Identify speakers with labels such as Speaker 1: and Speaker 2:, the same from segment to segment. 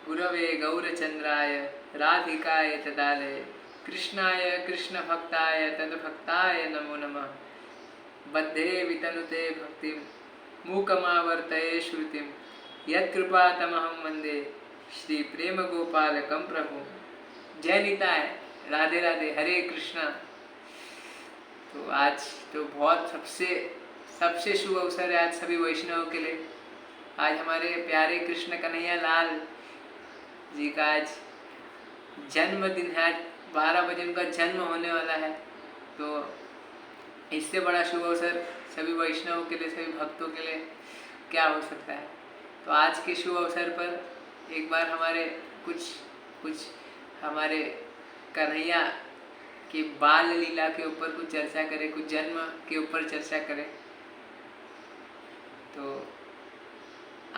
Speaker 1: गुरवे गौरचंद्राय राधिकाय तदालये कृष्णाय कृष्णभक्ताय तद्भक्ताय नमो नमः। बद्धे वितनुते भक्तिं मूकमावर्तये श्रुतिं यत्कृपातमहं वन्दे श्री प्रेम गोपालकं प्रभु। जय निताय, राधे राधे, हरे कृष्णा। तो आज तो बहुत सबसे सबसे शुभ अवसर है आज सभी वैष्णवों के लिए। आज हमारे प्यारे कृष्ण कन्हैया लाल जी का आज जन्मदिन है। आज 12 बजे उनका जन्म होने वाला है। तो इससे बड़ा शुभ अवसर सभी वैष्णवों के लिए, सभी भक्तों के लिए क्या हो सकता है। तो आज के शुभ अवसर पर एक बार हमारे कुछ हमारे कन्हैया कि बाल लीला के ऊपर कुछ चर्चा करें, कुछ जन्म के ऊपर चर्चा करें। तो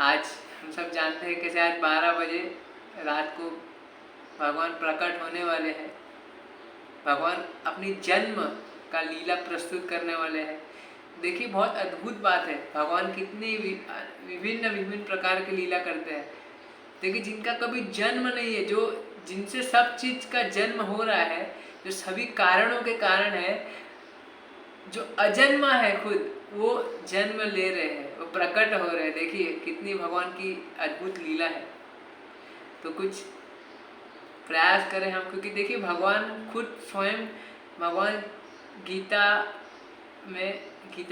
Speaker 1: आज हम सब जानते हैं कैसे आज 12 बजे रात को भगवान प्रकट होने वाले हैं। भगवान अपनी जन्म का लीला प्रस्तुत करने वाले हैं। देखिए बहुत अद्भुत बात है, भगवान कितनी विभिन्न प्रकार की लीला करते हैं। देखिए जिनका कभी जन्म नहीं है, जो जिनसे सब चीज का जन्म हो रहा है, जो सभी कारणों के कारण है, जो अजन्मा है खुद वो जन्म ले रहे हैं, वो प्रकट हो रहे हैं। देखिए कितनी भगवान की अद्भुत लीला है। तो कुछ प्रयास करें हम, क्योंकि देखिए भगवान खुद स्वयं भगवान गीता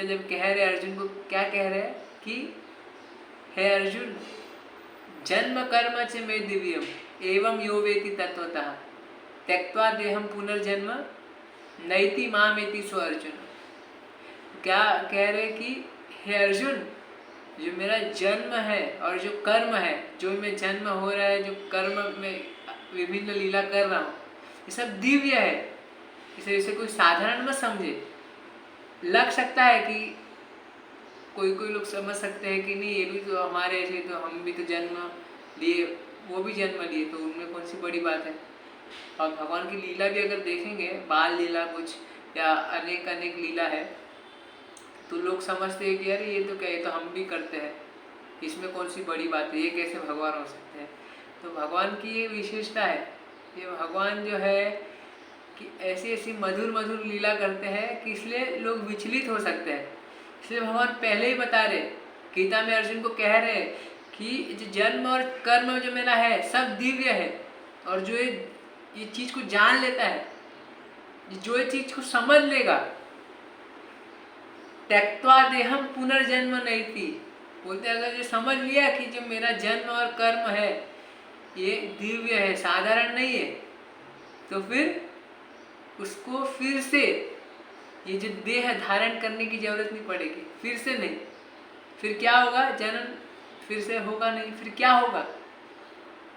Speaker 1: जब कह रहे अर्जुन को, क्या कह रहे हैं कि हे अर्जुन जन्म कर्म च मे दिव्यम एवं यो वेति तत्वतः त्यक्त्वा देहम पुनर्जन्म नैति मामेति सो अर्जुन। क्या कह रहे कि हे अर्जुन, जो मेरा जन्म है और जो कर्म है, जो मैं जन्म हो रहा है, जो कर्म में विभिन्न लीला कर रहा हूँ, ये सब दिव्य है। इसे कोई साधारण मत समझे। लग सकता है कि कोई लोग समझ सकते हैं कि नहीं ये भी तो हमारे ऐसे, तो हम भी तो जन्म लिए, वो भी जन्म लिए, तो उनमें कौन सी बड़ी बात है। और भगवान की लीला भी अगर देखेंगे, बाल लीला कुछ या अनेक लीला है, तो लोग समझते हैं कि अरे ये तो क्या, ये तो हम भी करते हैं, इसमें कौन सी बड़ी बात है, ये कैसे भगवान हो सकते हैं। तो भगवान की ये विशेषता है, ये भगवान जो है कि ऐसी मधुर लीला करते हैं कि इसलिए लोग विचलित हो सकते हैं। इसलिए भगवान पहले ही बता रहे, गीता में अर्जुन को कह रहे कि जो जन्म और कर्म जो मेरा है सब दिव्य है, और जो ये चीज को जान लेता है, जो ये चीज को समझ लेगा, त्यक्त्वा देहम पुनर्जन्म नैति, बोलते अगर जो समझ लिया कि जो मेरा जन्म और कर्म है ये दिव्य है, साधारण नहीं है, तो फिर उसको फिर से ये जो देह धारण करने की जरूरत नहीं पड़ेगी, फिर से नहीं। फिर क्या होगा, जन्म फिर से होगा नहीं। फिर क्या होगा,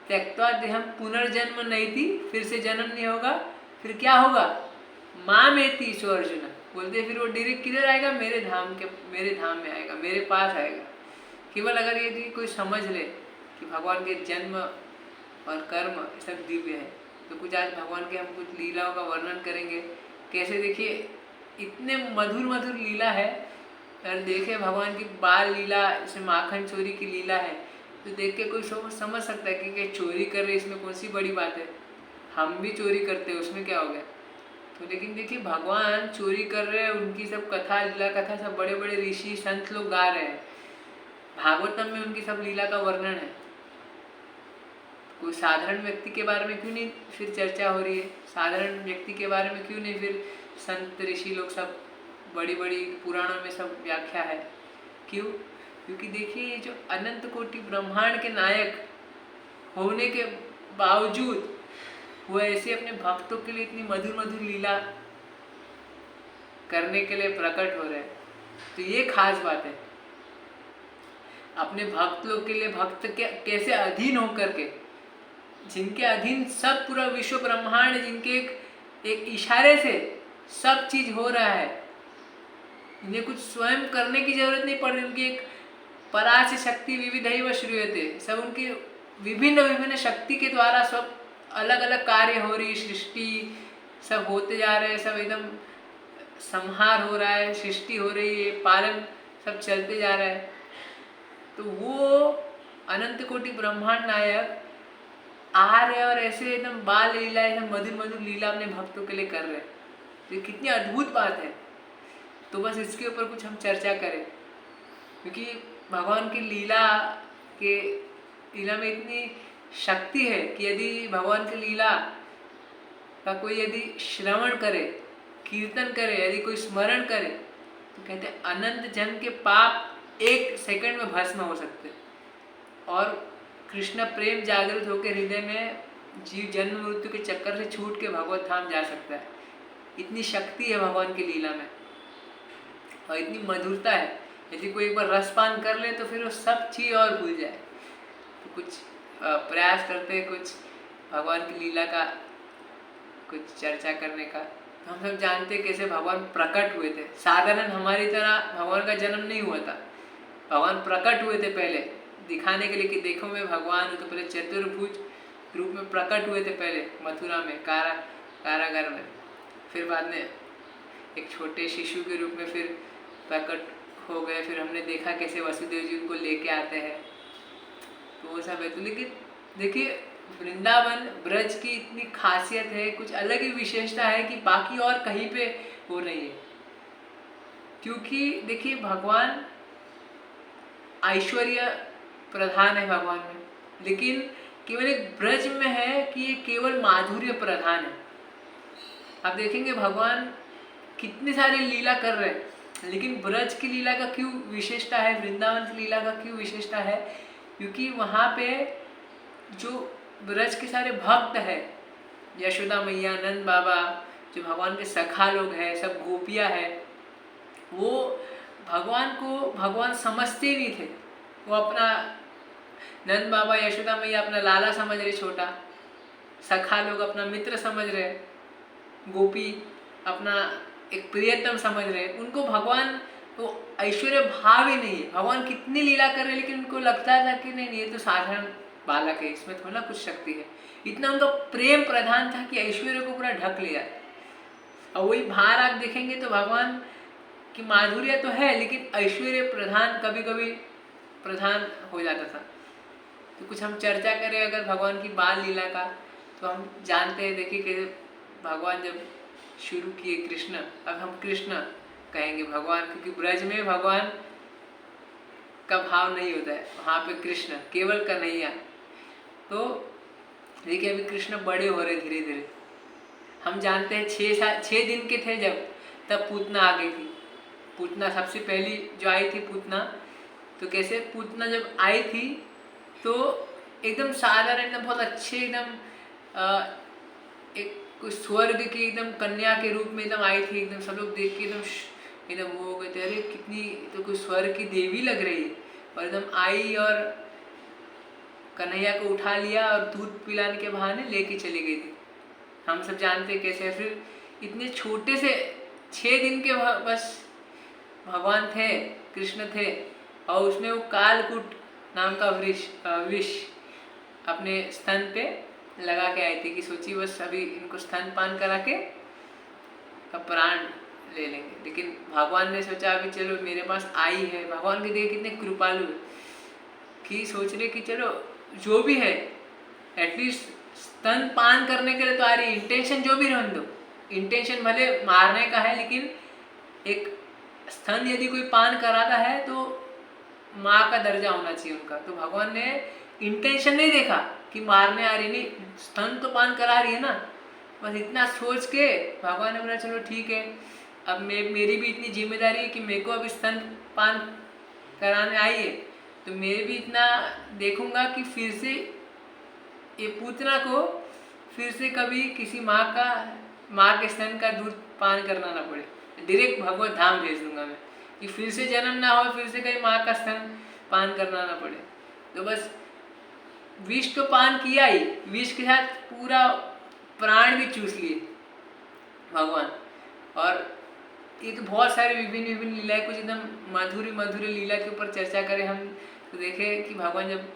Speaker 1: त्यक्त्वा देहम पुनर्जन्म नैति, फिर से जन्म नहीं होगा। फिर क्या होगा, मामेति सो अर्जुन, बोलते फिर वो डायरेक्ट किधर आएगा, मेरे धाम में आएगा, मेरे पास आएगा। केवल अगर यदि कोई समझ ले कि भगवान के जन्म और कर्म सब दिव्य है। तो कुछ आज भगवान के हम कुछ लीलाओं का वर्णन करेंगे। कैसे, देखिए इतने मधुर लीला है। अगर देखे भगवान की बाल लीला, जैसे माखन चोरी की लीला है, तो देख के कोई समझ सकता है कि चोरी कर रहे, इसमें कौन सी बड़ी बात है, हम भी चोरी करते हैं, उसमें क्या हो गया। तो लेकिन देखिए भगवान चोरी कर रहे हैं, उनकी सब कथा, लीला कथा सब बड़े बड़े ऋषि संत लोग गा रहे हैं। भागवतम में उनकी सब लीला का वर्णन है। कोई साधारण व्यक्ति के बारे में क्यों नहीं फिर चर्चा हो रही है, साधारण व्यक्ति के बारे में क्यों नहीं फिर संत ऋषि लोग सब बड़ी पुराणों में सब व्याख्या है। क्यों, क्योंकि देखिए जो अनंत कोटि ब्रह्मांड के नायक होने के बावजूद वो ऐसे अपने भक्तों के लिए इतनी मधुर लीला करने के लिए प्रकट हो रहे हैं। तो ये खास बात है, अपने भक्त लोग के लिए भक्त के कैसे अधीन होकर के, जिनके अधीन सब पूरा विश्व ब्रह्मांड, जिनके एक इशारे से सब चीज हो रहा है, इन्हें कुछ स्वयं करने की जरूरत नहीं पड़ रही। उनकी एक पराच शक्ति विविधैव श्रूयते, सब उनकी विभिन्न शक्ति के द्वारा सब अलग अलग कार्य हो रही, सृष्टि सब होते जा रहे हैं, सब एकदम संहार हो रहा है, सृष्टि हो रही है, पालन सब चलते जा रहा है। तो वो अनंत कोटि ब्रह्मांड नायक आ रहे हैं और ऐसे एकदम बाल लीला, एकदम मधुर मधुर लीला अपने भक्तों के लिए कर रहे हैं। ये कितनी अद्भुत बात है। तो बस इसके ऊपर कुछ हम चर्चा करें, क्योंकि भगवान की लीला में इतनी शक्ति है कि यदि भगवान की लीला का कोई यदि श्रवण करे, कीर्तन करे, यदि कोई स्मरण करे, तो कहते हैं अनंत जन्म के पाप 1 सेकंड में भस्म हो सकते हैं और कृष्ण प्रेम जागृत होकर हृदय में जीव जन्म मृत्यु के चक्कर से छूट के भगवत धाम जा सकता है। इतनी शक्ति है भगवान की लीला में और इतनी मधुरता है। यदि कोई एक बार रसपान कर ले तो फिर वो सब चीज और भूल जाए। तो कुछ प्रयास करते हैं कुछ भगवान की लीला का कुछ चर्चा करने का। तो हम सब जानते हैं कैसे भगवान प्रकट हुए थे। साधारण हमारी तरह भगवान का जन्म नहीं हुआ था। भगवान प्रकट हुए थे पहले दिखाने के लिए कि देखो मैं भगवान हूँ। तो पहले चतुर्भुज रूप में प्रकट हुए थे पहले मथुरा में कारागार में। फिर बाद में एक छोटे शिशु के रूप में फिर प्रकट हो गए। फिर हमने देखा कैसे वसुदेव जी उनको लेके आते हैं। तो वो सब है। तो लेकिन देखिए वृंदावन ब्रज की इतनी खासियत है, कुछ अलग ही विशेषता है कि बाकी और कहीं पे हो नहीं है। क्योंकि देखिए भगवान ऐश्वर्य प्रधान है भगवान में, लेकिन केवल एक ब्रज में है कि ये केवल माधुर्य प्रधान है। आप देखेंगे भगवान कितने सारे लीला कर रहे हैं, लेकिन ब्रज की लीला का क्यों विशेषता है, वृंदावन की लीला का क्यों विशेषता है? क्योंकि वहाँ पे जो ब्रज के सारे भक्त है, यशोदा मैया, नंद बाबा, जो भगवान के सखा लोग हैं, सब गोपियाँ हैं, वो भगवान समझते ही नहीं थे। वो अपना नंद बाबा यशोदा मैया अपना लाला समझ रहे छोटा, सखा लोग अपना मित्र समझ रहे, गोपी अपना एक प्रियतम समझ रहे। उनको भगवान वो ऐश्वर्य भाव ही नहीं है। भगवान कितनी लीला कर रहे हैं, लेकिन उनको लगता था कि नहीं ये तो साधारण बालक है, इसमें थोड़ा कुछ शक्ति है। इतना उनका प्रेम प्रधान था कि ऐश्वर्य को पूरा ढक लिया। और वही बाहर आप देखेंगे तो भगवान की माधुर्य तो है, लेकिन ऐश्वर्य प्रधान कभी कभी प्रधान हो जाता था। तो कुछ हम चर्चा करें अगर भगवान की बाल लीला का, तो हम जानते हैं देखिए कैसे भगवान जब शुरू किए कृष्ण, अब हम कृष्ण कहेंगे भगवान, क्योंकि ब्रज में भगवान का भाव नहीं होता है, वहाँ पे कृष्ण केवल कन्हैया। तो देखिए अभी कृष्ण बड़े हो रहे धीरे धीरे। हम जानते हैं 6 दिन के थे जब, तब पूतना आ गई थी। पूतना सबसे पहली जो आई थी पूतना, तो कैसे पूतना जब आई थी तो एकदम साधारण, एकदम बहुत अच्छे, एकदम एक कोई स्वर्ग की एकदम कन्या के रूप में एकदम आई थी। एकदम सब लोग देख के एकदम वो हो गए थे, अरे कितनी तो कोई स्वर्ग की देवी लग रही है। और एकदम आई और कन्हैया को उठा लिया और दूध पिलाने के बहाने लेके चली गई थी। हम सब जानते हैं कैसे। फिर इतने छोटे से 6 दिन के बस भगवान थे, कृष्ण थे, और उसमें वो कालकूट नाम का विष अपने स्तन पे लगा के आई थी कि सोचिए बस अभी इनको स्तनपान करा के अब प्राण ले लेंगे। लेकिन भगवान ने सोचा अभी चलो मेरे पास आई है। भगवान के देखिए कितने कृपालु कि सोच रहे कि चलो जो भी है एटलीस्ट स्तनपान करने के लिए तो आ रही, इंटेंशन जो भी रहने दो, इंटेंशन भले मारने का है, लेकिन एक स्तन यदि कोई पान कराता है तो माँ का दर्जा होना चाहिए उनका। तो भगवान ने इंटेंशन नहीं देखा कि मारने आ रही, नहीं स्तन तो पान करा रही है ना, बस इतना सोच के भगवान ने बोला चलो ठीक है, अब मेरी भी इतनी जिम्मेदारी है कि मेरे को अब स्तन पान कराने आई है, तो मेरे भी इतना देखूंगा कि फिर से ये पूतना को फिर से कभी किसी माँ के स्तन का दूध पान करना ना पड़े। डायरेक्ट भगवत धाम भेज दूंगा मैं कि फिर से जन्म ना हो, फिर से कहीं माँ का स्तन पान करना ना पड़े। तो बस विष तो पान किया ही, विष के साथ पूरा प्राण भी चूस लिए भगवान। और ये तो बहुत सारे विभिन्न लीलाएं, कुछ एकदम मधुर लीला के ऊपर चर्चा करें हम तो देखें कि भगवान जब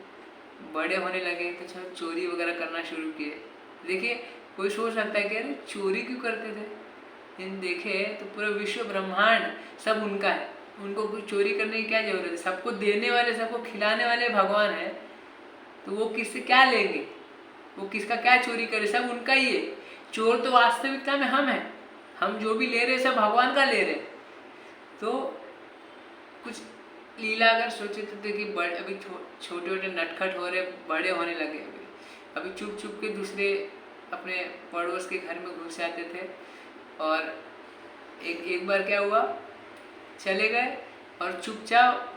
Speaker 1: बड़े होने लगे तो सब चोरी वगैरह करना शुरू किए। देखिए कोई सोच सकता है कि अरे चोरी क्यों करते थे, लेकिन देखे तो पूरा विश्व ब्रह्मांड सब उनका है, उनको कुछ चोरी करने की क्या जरूरत है। सबको देने वाले, सबको खिलाने वाले भगवान है, तो वो किससे क्या लेंगे। वो किसका क्या चोरी करे, सब उनका ही है। चोर तो वास्तविकता में हम हैं, हम जो भी ले रहे सब भगवान का ले रहे। तो कुछ लीला अगर सोचे तो देखिए, बड़े अभी छोटे छोटे नटखट हो रहे, बड़े होने लगे। अभी चुप चुप के दूसरे अपने पड़ोस के घर में घुस जाते थे। और एक बार क्या हुआ, चले गए और चुपचाप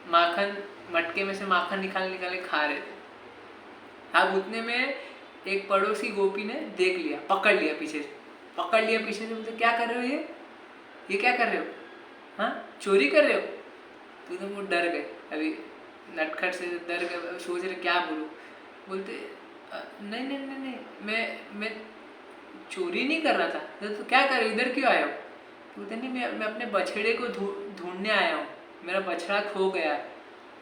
Speaker 1: माखन, मटके में से माखन निकाले खा रहे थे। अब उतने में एक पड़ोसी गोपी ने देख लिया, पकड़ लिया पीछे से, बोलते क्या कर रहे हो, ये क्या कर रहे हो, हाँ चोरी कर रहे हो। तो एकदम वो डर गए, अभी नटखट से डर गए, सोच रहे क्या बोलूं। बोलते नहीं, मैं चोरी नहीं कर रहा था। तो क्या कर रहे हो, इधर क्यों आया हो। बोलते नहीं, मैं अपने बछड़े को ढूंढने आया हूँ, मेरा बछड़ा खो गया।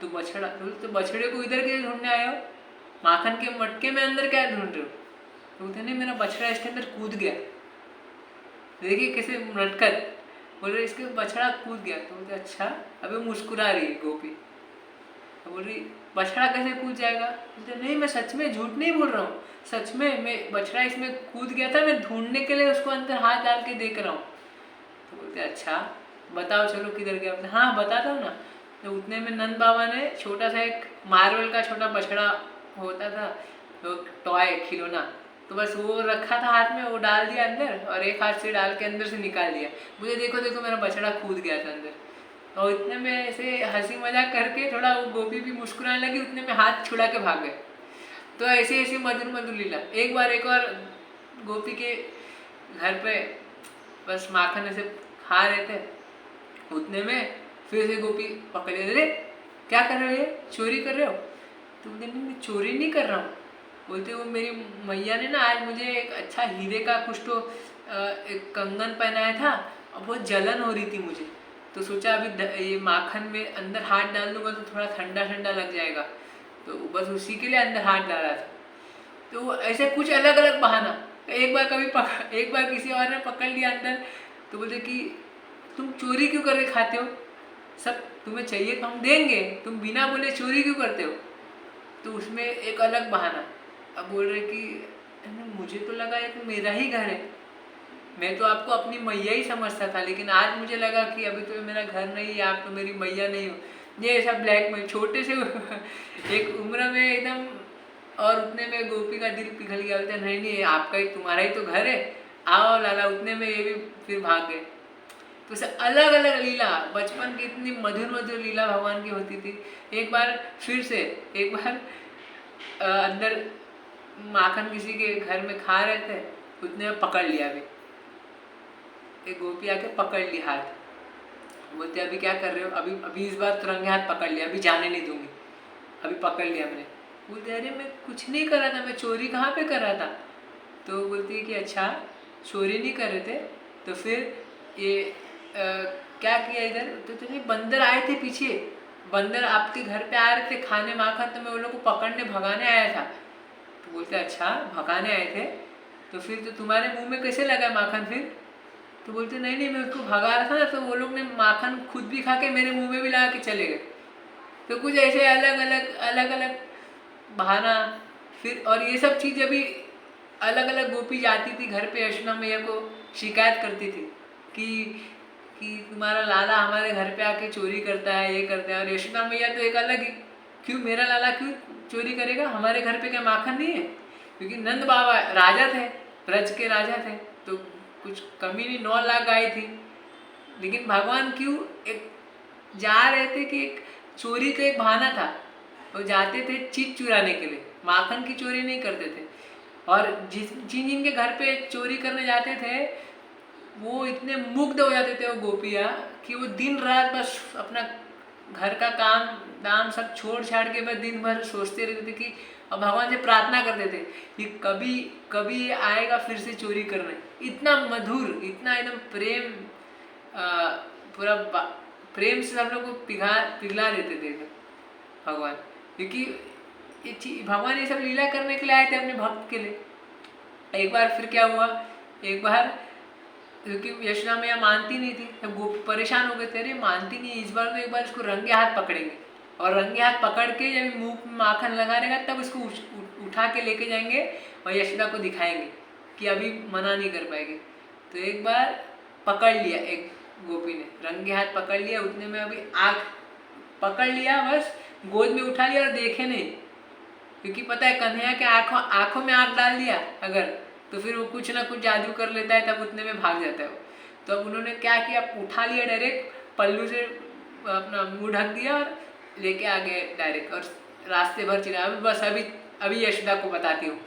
Speaker 1: तो बछड़े को इधर क्यों ढूंढने आया हो, माखन के मटके में अंदर क्या ढूंढ रहे हो। तो बोलते नहीं, मेरा बछड़ा इसके अंदर कूद गया। देखिए कैसे नटखट बोल रहे, इसके बछड़ा कूद गया। तो बोलते अच्छा। अभी मुस्कुरा रही है गोपी, तो बोल रही बछड़ा कैसे कूद जाएगा। बोलते नहीं, मैं सच में झूठ नहीं बोल रहा हूँ, सच में मैं बछड़ा इसमें कूद गया था, मैं ढूंढने के लिए उसको अंदर हाथ डाल के देख रहा हूँ। तो बोलते अच्छा बताओ चलो किधर गया। बोलते हाँ बताता हूँ ना। तो उतने में नंद बाबा ने छोटा सा एक मार्बल का छोटा बछड़ा होता था, तो टॉय खिलौना, तो बस वो रखा था हाथ में, वो डाल दिया अंदर और एक हाथ से डाल के अंदर से निकाल दिया। मुझे देखो मेरा बछड़ा कूद गया था अंदर। और इतने में ऐसे हंसी मजाक करके थोड़ा वो गोपी भी मुस्कुराने लगी, उतने में हाथ छुड़ा के भाग गए। तो ऐसे मधुर लीला। एक बार गोपी के घर पे बस माखन ऐसे खा रहे थे, उतने में फिर से गोपी पकड़ लिया, अरे क्या कर रहे हो, ये चोरी कर रहे हो। तो बोलते नहीं, मैं चोरी नहीं कर रहा हूँ। बोलते वो मेरी मैया ने ना आज मुझे एक अच्छा हीरे का कुछ तो एक कंगन पहनाया था, और बहुत जलन हो रही थी मुझे, तो सोचा अभी ये माखन में अंदर हाथ डाल दूंगा तो थोड़ा ठंडा ठंडा लग जाएगा, तो बस उसी के लिए अंदर हाथ डाला था। तो ऐसे कुछ अलग अलग बहाना। एक बार किसी और ने पकड़ लिया अंदर, तो बोलते कि तुम चोरी क्यों करके खाते हो, सब तुम्हें चाहिए तो हम देंगे, तुम बिना बोले चोरी क्यों करते हो। तो उसमें एक अलग बहाना। अब बोल रहे कि मुझे तो लगा ये तो मेरा ही घर है, मैं तो आपको अपनी मैया ही समझता था, लेकिन आज मुझे लगा कि अभी तो मेरा घर नहीं है, आप तो मेरी मैया नहीं हो। ये ऐसा ब्लैक में छोटे से एक उम्र में एकदम, और उतने में गोपी का दिल पिघल गया। बोलते नहीं आपका ही, तुम्हारा ही तो घर है, आओ लाला। उतने में ये भी फिर भाग गए। तो ऐसे अलग अलग लीला, बचपन की इतनी मधुर लीला भगवान की होती थी। एक बार अंदर माखन किसी के घर में खा रहे थे, उतने में पकड़ लिया, भी एक गोपी आके पकड़ ली हाथ। बोलते अभी क्या कर रहे हो, अभी इस बार तुरंगे हाथ पकड़ लिया, अभी जाने नहीं दूंगी, अभी पकड़ लिया मैंने। बोलते अरे मैं कुछ नहीं कर रहा था, मैं चोरी कहाँ पे कर रहा था। तो बोलती है कि अच्छा चोरी नहीं कर रहे थे, तो फिर ये क्या किया इधर। तो नहीं, बंदर आए थे पीछे, बंदर आपके घर पे आ रहे थे खाने माखन, तो मैं उन लोगों को पकड़ने भगाने आया था। तो बोलते अच्छा भगाने आए थे, तो फिर तो तुम्हारे मुंह में कैसे लगा माखन फिर। तो बोलते नहीं मैं उसको भगा रहा था ना, तो वो लोग ने माखन खुद भी खा के मेरे मुंह में भी लगा के चले गए। तो कुछ ऐसे अलग अलग बहाना। फिर और ये सब चीज़ अभी अलग अलग गोपी जाती थी घर पे, यशोदा मैया को शिकायत करती थी कि तुम्हारा लाला हमारे घर पे आके चोरी करता है, ये करता है। और यशोदा मैया तो एक अलग ही, क्यों मेरा लाला क्यों चोरी करेगा, हमारे घर पे क्या माखन नहीं है। क्योंकि नंद बाबा राजा थे, ब्रज के राजा थे, तो कुछ कमी नहीं, 9 लाख गाय थी। लेकिन भगवान क्यों एक जा रहे थे कि एक चोरी का एक बहाना था, वो जाते थे चीज चुराने के लिए, माखन की चोरी नहीं करते थे। और जिनके घर पे चोरी करने जाते थे वो इतने मुग्ध हो जाते थे वो गोपियाँ, कि वो दिन रात बस अपना घर का काम दाम सब छोड़ छाड़ के बस दिन भर सोचते रहते थे कि, और भगवान से प्रार्थना करते थे कि कभी आएगा फिर से चोरी करने। इतना मधुर, इतना एकदम प्रेम, पूरा प्रेम से सब लोग को पिघला देते थे भगवान। क्योंकि भगवान ये सब लीला करने के लिए आए थे अपने भक्त के लिए। एक बार फिर क्या हुआ, एक बार क्योंकि यशोदा मैया मानती नहीं थी, तब गोपी परेशान हो गए थे, अरे मानती नहीं, इस बार तो एक बार इसको रंगे हाथ पकड़ेंगे। और रंगे हाथ पकड़ के जब मुंह में माखन लगा रहेगा तब उसको उठा के लेके जाएंगे और यशोदा को दिखाएंगे कि अभी मना नहीं कर पाएंगे। तो एक बार पकड़ लिया, एक गोपी ने रंगे हाथ पकड़ लिया, उतने में अभी आँख पकड़ लिया, बस गोद में उठा लिया और देखे नहीं, क्योंकि पता है कन्हैया के आंखों में आँख डाल दिया अगर तो फिर वो कुछ ना कुछ जादू कर लेता है, तब उतने में भाग जाता है वो। तो अब उन्होंने क्या किया, उठा लिया डायरेक्ट, पल्लू से अपना मुंह ढक दिया और लेके आ गए डायरेक्ट, और रास्ते भर चिल्लाया। अभी बस अभी यशोदा को बताती हूँ,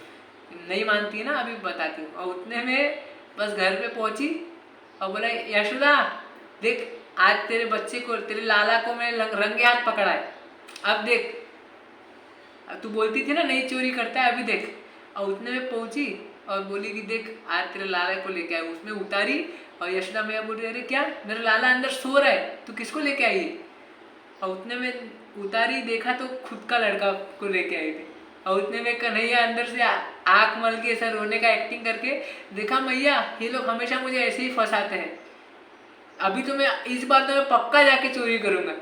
Speaker 1: नहीं मानती है ना, अभी बताती हूँ। और उतने में बस घर पे पहुंची और बोला, यशोदा देख, आज तेरे बच्चे को, तेरे लाला को मैं रंगे हाथ पकड़ा है, अब देख, तू बोलती थी ना नहीं चोरी करता है, अभी देख। और उतने में पहुंची और बोली कि देख, आज तेरे लाला को लेके आई। उसमें उतारी और यशोदा मैया बोल रही, अरे क्या, मेरा लाला अंदर सो रहा है, तू किसको लेके आई है? और उतने में उतारी, देखा तो खुद का लड़का को लेके आई थी। और उतने में कन्हैया अंदर से आँख मल के ऐसा रोने का एक्टिंग करके, देखा मैया ये लोग हमेशा मुझे ऐसे ही फंसाते हैं, अभी तो मैं इस बार तो मैं पक्का जाके चोरी करूँगा।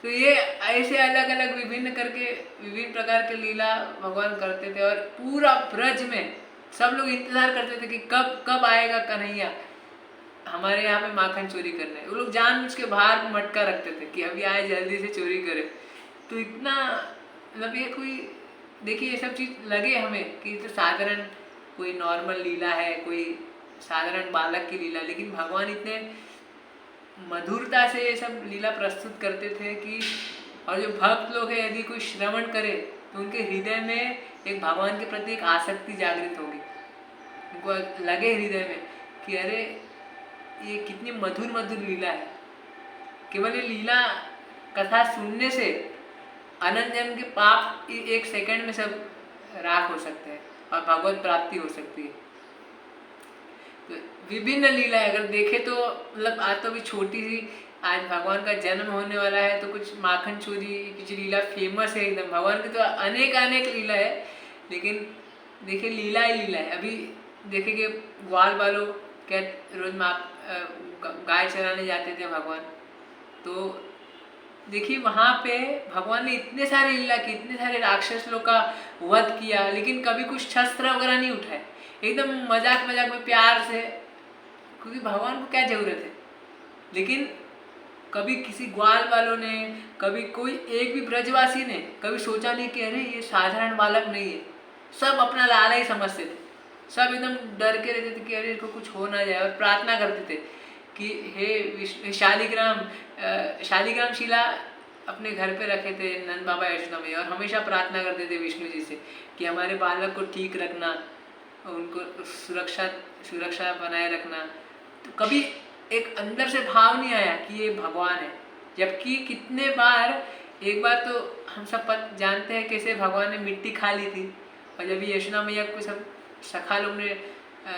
Speaker 1: तो ये ऐसे अलग अलग विभिन्न प्रकार के लीला भगवान करते थे, और पूरा ब्रज में सब लोग इंतजार करते थे कि कब कब आएगा कन्हैया हमारे यहाँ पे माखन चोरी करने। वो लोग जानबूझ के बाहर मटका रखते थे कि अभी आए जल्दी से चोरी करे। तो इतना मतलब ये कोई, देखिए ये सब चीज़ लगे हमें कि तो साधारण कोई नॉर्मल लीला है, कोई साधारण बालक की लीला, लेकिन भगवान इतने मधुरता से ये सब लीला प्रस्तुत करते थे कि, और जो भक्त लोग हैं यदि कोई श्रवण करे तो उनके हृदय में एक भगवान के प्रति एक आसक्ति जागृत होगी। उनको लगे हृदय में कि अरे ये कितनी मधुर मधुर लीला है। केवल ये लीला कथा सुनने से अनंत जन्म के पाप एक सेकंड में सब राख हो सकते हैं और भगवत प्राप्ति हो सकती है। तो विभिन्न लीला है, अगर देखे तो मतलब आज तो भी छोटी सी, आज भगवान का जन्म होने वाला है तो कुछ माखन चोरी कुछ लीला फेमस है एकदम। भगवान की तो अनेक लीला है, लेकिन देखिए लीला ही लीला है। अभी देखेंगे ग्वाल वालों क्या रोज गाय चराने जाते थे भगवान, तो देखिए वहाँ पे भगवान ने इतने सारे लीला की, इतने सारे राक्षस लोग का वध किया, लेकिन कभी कुछ शस्त्र वगैरह नहीं उठाए, एकदम मजाक में प्यार से, क्योंकि भगवान को क्या जरूरत है। लेकिन कभी किसी ग्वाल वालों ने, कभी कोई एक भी ब्रजवासी ने कभी सोचा नहीं कि अरे ये साधारण बालक नहीं है। सब अपना लाला ही समझते थे, सब एकदम डर के रहते थे कि अरे इसको कुछ हो ना जाए, और प्रार्थना करते थे कि हे शालिग्राम शिला अपने घर पे रखे थे नंद बाबा यशोदा में, और हमेशा प्रार्थना करते थे विष्णु जी से कि हमारे बालक को ठीक रखना, उनको सुरक्षा बनाए रखना। तो कभी एक अंदर से भाव नहीं आया कि ये भगवान है, जबकि कितने बार, एक बार तो हम सब जानते हैं कैसे भगवान ने मिट्टी खा ली थी, और जब यशोदा मैया को सब सखा लोग ने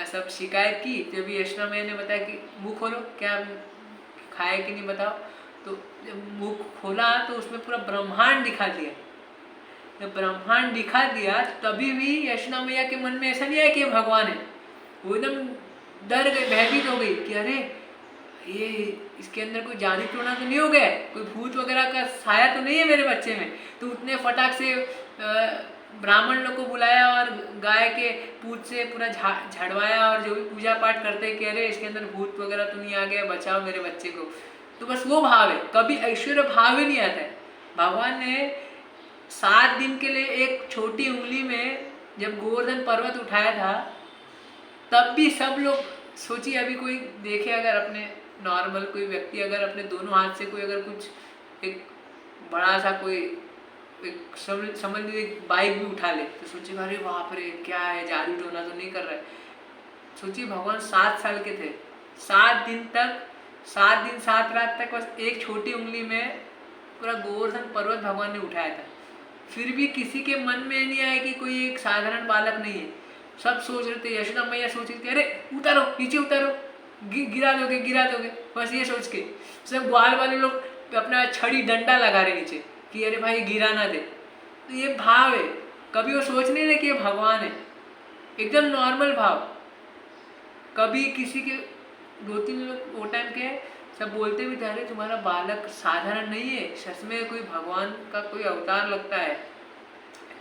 Speaker 1: सब शिकायत की, जब यशोदा मैया ने बताया कि मुँह खोलो, क्या खाए कि नहीं बताओ, तो जब मुँह खोला तो उसमें पूरा ब्रह्मांड दिखा दिया। जब ब्रह्मांड दिखा दिया तभी भी यशोदा मैया के मन में ऐसा नहीं आया कि ये भगवान है। वो एकदम डर गई, भयभीत हो गई कि अरे ये इसके अंदर कोई जादू टोना तो नहीं हो गया, कोई भूत वगैरह का साया तो नहीं है मेरे बच्चे में। तो उतने फटाक से ब्राह्मण लोग को बुलाया और गाय के पूछ से पूरा झड़वाया, और जो भी पूजा पाठ करते कि अरे इसके अंदर भूत वगैरह तो नहीं आ गया, बचाओ मेरे बच्चे को। तो बस वो भाव है, कभी ऐश्वर्य भाव ही नहीं आता है। भगवान ने 7 दिन के लिए एक छोटी उंगली में जब गोवर्धन पर्वत उठाया था, तब भी सब लोग सोचिए, अभी कोई देखे अगर अपने नॉर्मल कोई व्यक्ति अगर अपने दोनों हाथ से कोई अगर कुछ एक बड़ा सा कोई एक समझ लीजिए बाइक भी उठा ले, तो सोचिए अरे बाप रे क्या है, जादू टोना तो नहीं कर रहा है। सोचिए भगवान 7 साल के थे, 7 दिन तक, 7 दिन 7 रात तक बस एक छोटी उंगली में पूरा गोवर्धन पर्वत भगवान ने उठाया था। फिर भी किसी के मन में नहीं आया कि कोई एक साधारण बालक नहीं है। सब सोच रहे थे, यशोदा मैया सोच रही थी अरे उतारो, नीचे उतारो, गिरा दोगे, बस ये सोच के सब ग्वाल वाले लोग अपना छड़ी डंडा लगा रहे नीचे कि अरे भाई गिरा ना दे। तो ये भाव है, कभी वो सोच नहीं रहे कि ये भगवान है, एकदम नॉर्मल भाव। कभी किसी के 2-3 लोग वो टाइम के सब बोलते भी थे, अरे तुम्हारा बालक साधारण नहीं है, सच में कोई भगवान का कोई अवतार लगता है।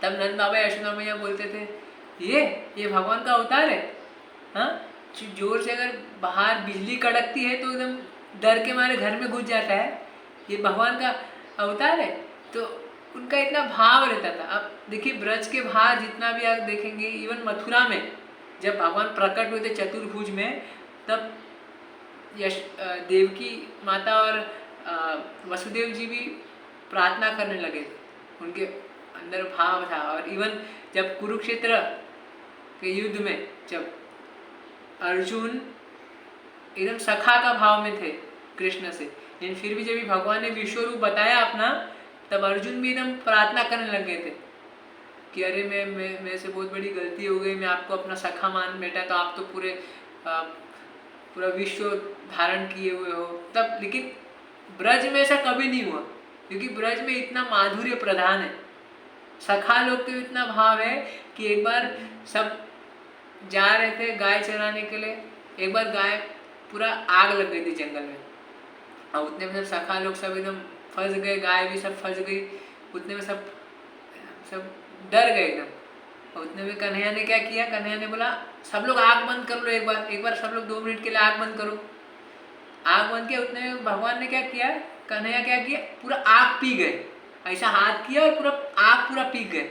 Speaker 1: तब नंद बाबा यशोदा मैया बोलते थे, ये भगवान का अवतार है। हाँ, जोर से अगर बाहर बिजली कड़कती है तो एकदम डर के मारे घर में घुस जाता है, ये भगवान का अवतार है। तो उनका इतना भाव रहता था। अब देखिए ब्रज के बाहर जितना भी आप देखेंगे, इवन मथुरा में जब भगवान प्रकट हुए थे चतुर्भुज में, तब देवकी माता और वसुदेव जी भी प्रार्थना करने लगे थे, उनके अंदर भाव था। और इवन जब कुरुक्षेत्र के युद्ध में जब अर्जुन एकदम सखा का भाव में थे कृष्ण से, लेकिन फिर भी जब भगवान ने विश्व रूप बताया अपना, तब अर्जुन भी एकदम प्रार्थना करने लग गए थे कि अरे मैं मेरे से बहुत बड़ी गलती हो गई, मैं आपको अपना सखा मान बैठा, तो आप तो पूरा विश्व धारण किए हुए हो। तब लेकिन ब्रज में ऐसा कभी नहीं हुआ, क्योंकि ब्रज में इतना माधुर्य प्रधान है, सखा लोग के इतना भाव है कि एक बार सब जा रहे थे गाय चराने के लिए, एक बार गाय पूरा आग लग गई थी जंगल में, और उतने में सब सखा लोग सब एकदम फंस गए, गाय भी सब फंस गई, उतने में सब डर गए एकदम। और उतने में कन्हैया ने क्या किया, कन्हैया ने बोला सब लोग आग बंद कर लो, एक बार सब लोग 2 मिनट के लिए आग बंद करो। आग बंद किया, उतने में भगवान ने क्या किया, कन्हैया क्या किया, पूरा आग पी गए, ऐसा हाथ किया और पूरा आग पूरा पी गए,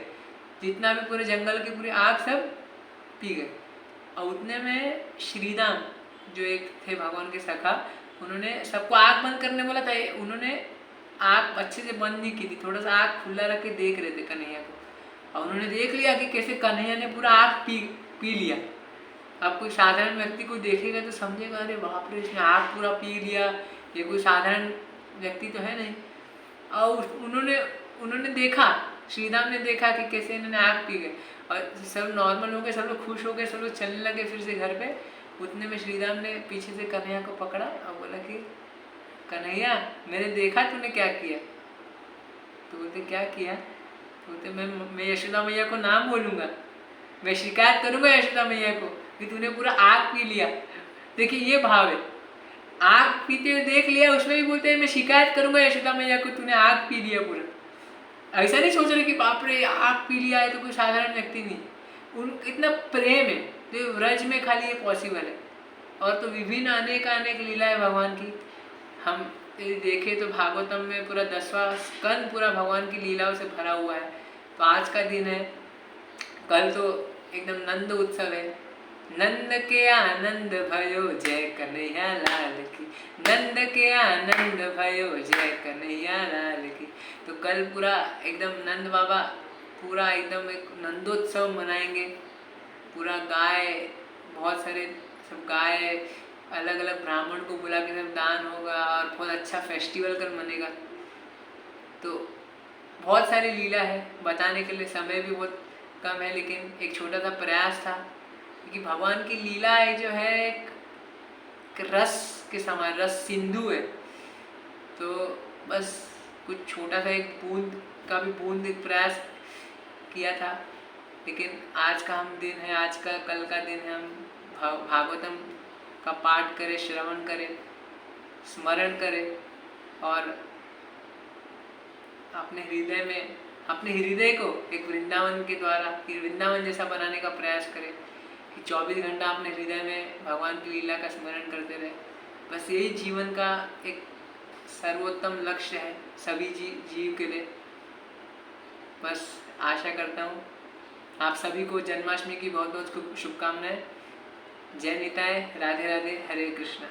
Speaker 1: जितना भी पूरे जंगल की पूरी आग सब पी गए। और उतने में श्रीराम जो एक थे भगवान के सखा, उन्होंने सबको आग बंद करने बोला था, उन्होंने आग अच्छे से बंद नहीं की थी, थोड़ा सा आग खुला रख के देख रहे थे कन्हैया को, और उन्होंने देख लिया कि कैसे कन्हैया ने पूरा आग पी लिया। अब कोई साधारण व्यक्ति को देखेगा तो समझेगा अरे बाप रे, इसने आग पूरा पी लिया, ये कोई साधारण व्यक्ति तो है नहीं। और उन्होंने देखा, श्रीराम ने देखा कि कैसे इन्होंने आग पी गए, और सब नॉर्मल हो गए, सब लोग खुश हो गए, सब लोग चलने लगे फिर से घर पे। उतने में श्रीराम ने पीछे से कन्हैया को पकड़ा और बोला कि कन्हैया मैंने देखा तूने क्या किया। तो बोलते क्या किया, तो बोलते मैं यशोदा मैया को नाम बोलूँगा, मैं शिकायत करूँगा यशोदा मैया को कि तूने पूरा आग पी लिया। देखिए ये भाव है, आग पीते हुए देख लिया, उसमें भी बोलते हैं मैं शिकायत करूँगा यशोदा मैया को, तूने आग पी लिया पूरा। ऐसा नहीं सोच रहे कि बाप रे आग पी लिया है तो कोई साधारण व्यक्ति नहीं, उन इतना प्रेम है, तो व्रज में खाली ये पॉसिबल है। और तो विभिन्न अनेक लीला है भगवान की। हम देखें तो भागवतम में पूरा 10वां स्कंद पूरा भगवान की लीलाओं से भरा हुआ है। तो आज का दिन है, कल तो एकदम नंद उत्सव है, नंद के आनंद भयो जय कन्हैया लाल की, नंद के आनंद भयो जय कन्हैया लाल की। तो कल पूरा एकदम नंद बाबा पूरा एकदम एक नंदोत्सव मनाएंगे, पूरा गाय, बहुत सारे सब गाय, अलग अलग ब्राह्मण को बुला के सब दान होगा और बहुत अच्छा फेस्टिवल कर मनेगा। तो बहुत सारी लीला है, बताने के लिए समय भी बहुत कम है, लेकिन एक छोटा सा प्रयास था, क्योंकि भगवान की लीला जो है एक रस के समान, रस सिंधु है। तो बस कुछ छोटा सा एक बूंद का भी बूंद एक प्रयास किया था। लेकिन आज का हम दिन है, आज का कल का दिन है, हम भागवतम का पाठ करें, श्रवण करें, स्मरण करें और अपने हृदय को एक वृंदावन के द्वारा वृंदावन जैसा बनाने का प्रयास करें कि 24 घंटा अपने हृदय में भगवान की लीला का स्मरण करते रहे। बस यही जीवन का एक सर्वोत्तम लक्ष्य है सभी जीव के लिए। बस आशा करता हूँ आप सभी को जन्माष्टमी की बहुत बहुत शुभकामनाएं। जय निताय, राधे राधे, हरे कृष्णा।